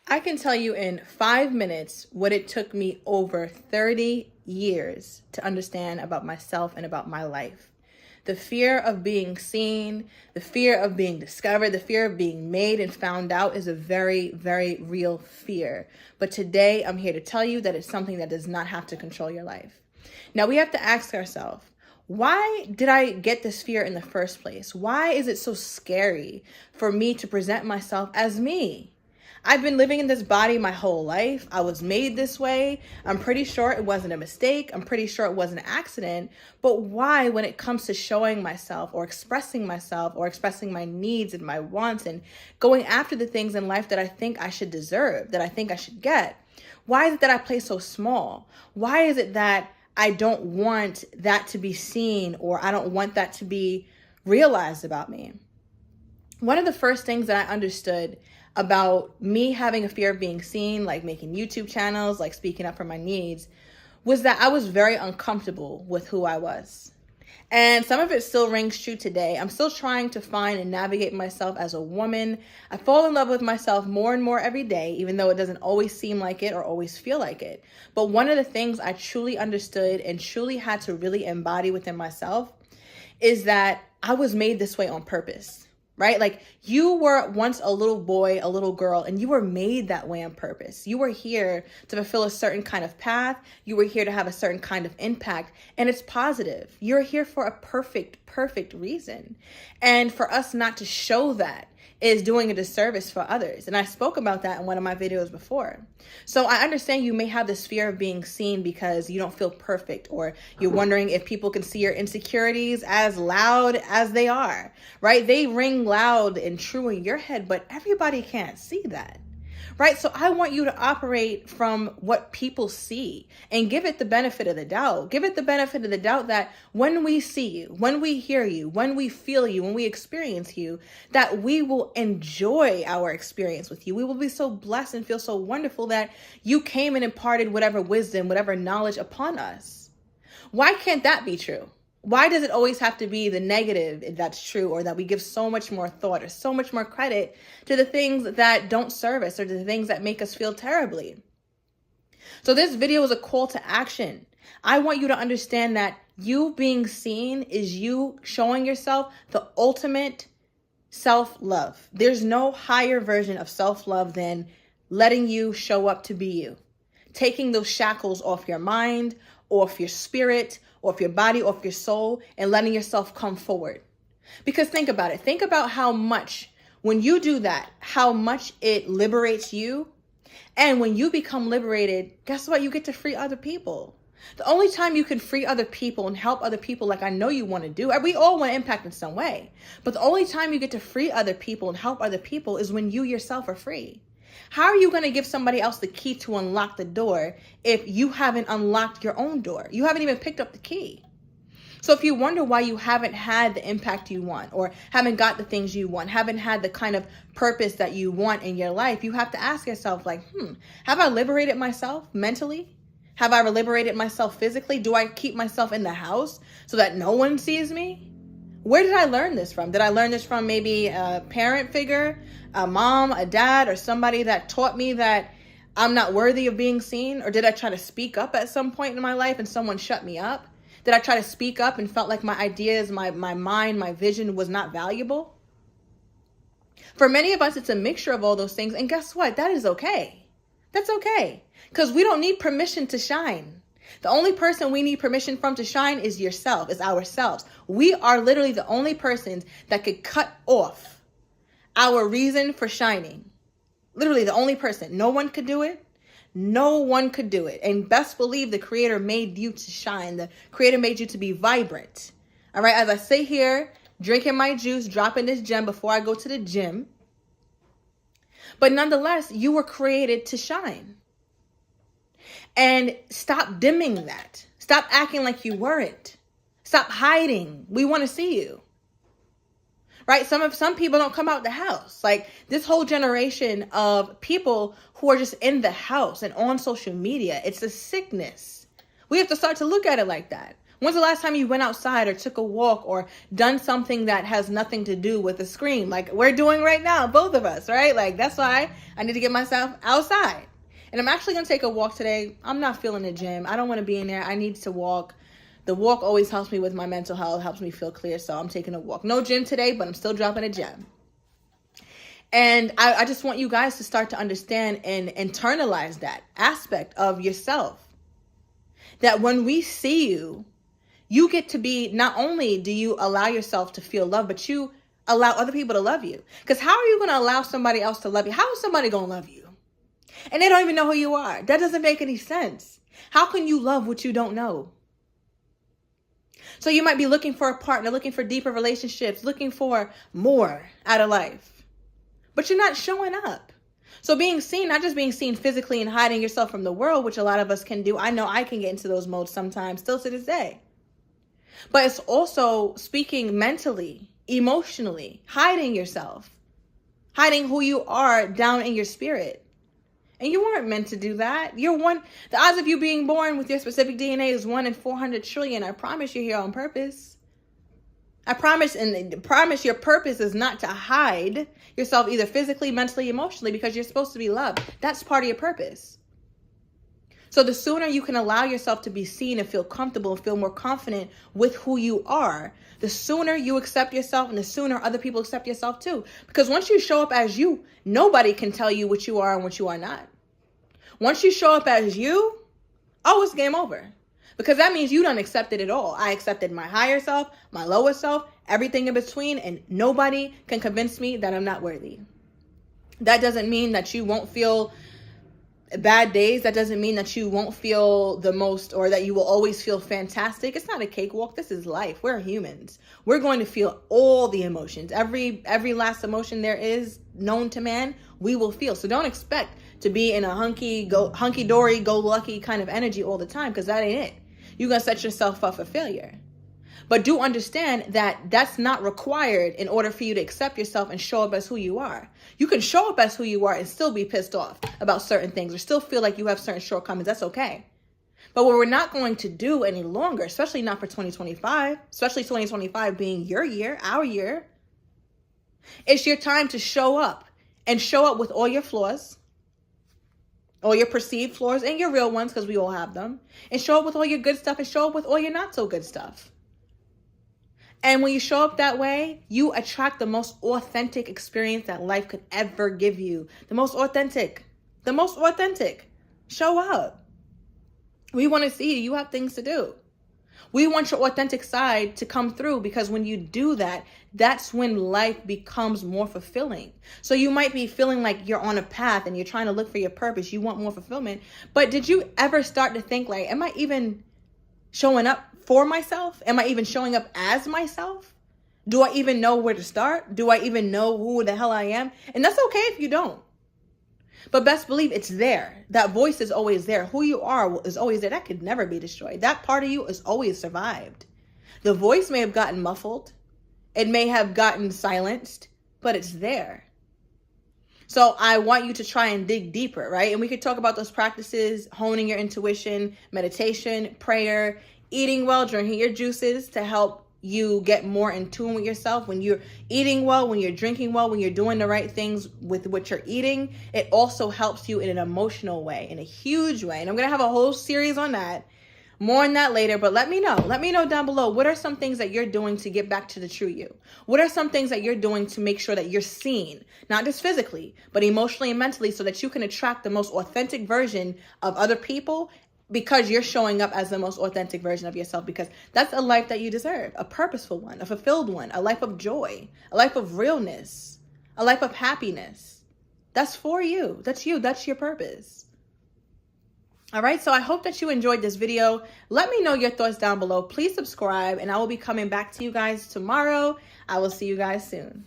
I can tell you in 5 minutes what it took me over 30 years to understand about myself and about my life. The fear of being seen, the fear of being discovered, the fear of being made and found out is a very, very real fear. But today I'm here to tell you that it's something that does not have to control your life. Now we have to ask ourselves, why did I get this fear in the first place? Why is it so scary for me to present myself as me? I've been living in this body my whole life. I was made this way. I'm pretty sure it wasn't a mistake. I'm pretty sure it wasn't an accident. But why, when it comes to showing myself or expressing my needs and my wants and going after the things in life that I think I should deserve, that I think I should get, why is it that I play so small? Why is it that I don't want that to be seen, or I don't want that to be realized about me? One of the first things that I understood about me having a fear of being seen, like making YouTube channels, like speaking up for my needs, was that I was very uncomfortable with who I was. And some of it still rings true today. I'm still trying to find and navigate myself as a woman. I fall in love with myself more and more every day, even though it doesn't always seem like it or always feel like it. But one of the things I truly understood and truly had to really embody within myself is that I was made this way on purpose. Right? Like, you were once a little boy, a little girl, and you were made that way on purpose. You were here to fulfill a certain kind of path. You were here to have a certain kind of impact, and it's positive. You're here for a perfect reason. And for us not to show that is doing a disservice for others. And I spoke about that in one of my videos before. So I understand you may have this fear of being seen because you don't feel perfect, or you're wondering if people can see your insecurities as loud as they are, right? They ring loud and true in your head, but everybody can't see that. Right? So I want you to operate from what people see and give it the benefit of the doubt. Give it the benefit of the doubt that when we see you, when we hear you, when we feel you, when we experience you, that we will enjoy our experience with you. We will be so blessed and feel so wonderful that you came and imparted whatever wisdom, whatever knowledge upon us. Why can't that be true? Why does it always have to be the negative if that's true, or that we give so much more thought or so much more credit to the things that don't serve us or to the things that make us feel terribly? So this video is a call to action. I want you to understand that you being seen is you showing yourself the ultimate self-love. There's no higher version of self-love than letting you show up to be you. Taking those shackles off your mind, off your spirit, off your body, off your soul, and letting yourself come forward. Because think about it. Think about how much, when you do that, how much it liberates you. And when you become liberated, guess what? You get to free other people. The only time you can free other people and help other people, like I know you want to do, we all want to impact in some way. But the only time you get to free other people and help other people is when you yourself are free. How are you going to give somebody else the key to unlock the door if you haven't unlocked your own door? You haven't even picked up the key. So if you wonder why you haven't had the impact you want, or haven't got the things you want, haven't had the kind of purpose that you want in your life, you have to ask yourself, like, have I liberated myself mentally? Have I liberated myself physically? Do I keep myself in the house so that no one sees me? Where did I learn this from? Did I learn this from maybe a parent figure, a mom, a dad, or somebody that taught me that I'm not worthy of being seen? Or did I try to speak up at some point in my life and someone shut me up? Did I try to speak up and felt like my ideas, my mind, my vision was not valuable? For many of us, it's a mixture of all those things. And guess what? That is okay. That's okay. Because we don't need permission to shine. The only person we need permission from to shine is yourself, is ourselves. We are literally the only persons that could cut off our reason for shining. Literally the only person. No one could do it. No one could do it. And best believe the Creator made you to shine. The Creator made you to be vibrant. All right. As I sit here, drinking my juice, dropping this gem before I go to the gym. But nonetheless, you were created to shine. And stop dimming that. Stop acting like you weren't. Stop hiding. We want to see you. Right? Some people don't come out the house. Like this whole generation of people who are just in the house and on social media, it's a sickness. We have to start to look at it like that. When's the last time you went outside or took a walk or done something that has nothing to do with a screen? Like we're doing right now, both of us, right? Like that's why I need to get myself outside. And I'm actually going to take a walk today. I'm not feeling the gym. I don't want to be in there. I need to walk. The walk always helps me with my mental health, helps me feel clear. So I'm taking a walk. No gym today, but I'm still dropping a gem. And I just want you guys to start to understand and internalize that aspect of yourself. That when we see you, you get to be, not only do you allow yourself to feel love, but you allow other people to love you. Because how are you going to allow somebody else to love you? How is somebody going to love you? And they don't even know who you are. That doesn't make any sense. How can you love what you don't know? So you might be looking for a partner, looking for deeper relationships, looking for more out of life. But you're not showing up. So being seen, not just being seen physically and hiding yourself from the world, which a lot of us can do. I know I can get into those modes sometimes, still to this day. But it's also speaking mentally, emotionally, hiding yourself, hiding who you are down in your spirit. And you weren't meant to do that. The odds of you being born with your specific DNA is 1 in 400 trillion. I promise you're here on purpose. I promise your purpose is not to hide yourself either physically, mentally, emotionally, because you're supposed to be loved. That's part of your purpose. So the sooner you can allow yourself to be seen and feel comfortable and feel more confident with who you are, the sooner you accept yourself and the sooner other people accept yourself too. Because once you show up as you, nobody can tell you what you are and what you are not. Once you show up as you, oh, it's game over. Because that means you don't accept it at all. I accepted my higher self, my lower self, everything in between, and nobody can convince me that I'm not worthy. That doesn't mean that you won't feel bad days. That doesn't mean that you won't feel the most or that you will always feel fantastic. It's not a cakewalk. This is life. We're humans. We're going to feel all the emotions. Every last emotion there is known to man, we will feel. So don't expect to be in a hunky-dory, go-lucky kind of energy all the time, because that ain't it. You're going to set yourself up for failure. But do understand that that's not required in order for you to accept yourself and show up as who you are. You can show up as who you are and still be pissed off about certain things or still feel like you have certain shortcomings. That's okay. But what we're not going to do any longer, especially not for 2025, especially 2025 being your year, our year, it's your time to show up and show up with all your flaws, all your perceived flaws and your real ones, because we all have them, and show up with all your good stuff and show up with all your not so good stuff. And when you show up that way, you attract the most authentic experience that life could ever give you. The most authentic. Show up. We want to see you. You have things to do. We want your authentic side to come through, because when you do that, that's when life becomes more fulfilling. So you might be feeling like you're on a path and you're trying to look for your purpose. You want more fulfillment. But did you ever start to think like, am I even showing up for myself? Am I even showing up as myself? Do I even know where to start? Do I even know who the hell I am? And that's okay if you don't. But best believe it's there. That voice is always there. Who you are is always there. That could never be destroyed. That part of you is always survived. The voice may have gotten muffled. It may have gotten silenced, but it's there. So I want you to try and dig deeper, right? And we could talk about those practices, honing your intuition, meditation, prayer, eating well, drinking your juices to help you get more in tune with yourself. When you're eating well, when you're drinking well, when you're doing the right things with what you're eating, it also helps you in an emotional way, in a huge way. And I'm going to have a whole series on that. More on that later, but let me know. Let me know down below. What are some things that you're doing to get back to the true you? What are some things that you're doing to make sure that you're seen, not just physically, but emotionally and mentally, so that you can attract the most authentic version of other people, because you're showing up as the most authentic version of yourself, because that's a life that you deserve, a purposeful one, a fulfilled one, a life of joy, a life of realness, a life of happiness. That's for you. That's you. That's your purpose. All right, so I hope that you enjoyed this video. Let me know your thoughts down below. Please subscribe, and I will be coming back to you guys tomorrow. I will see you guys soon.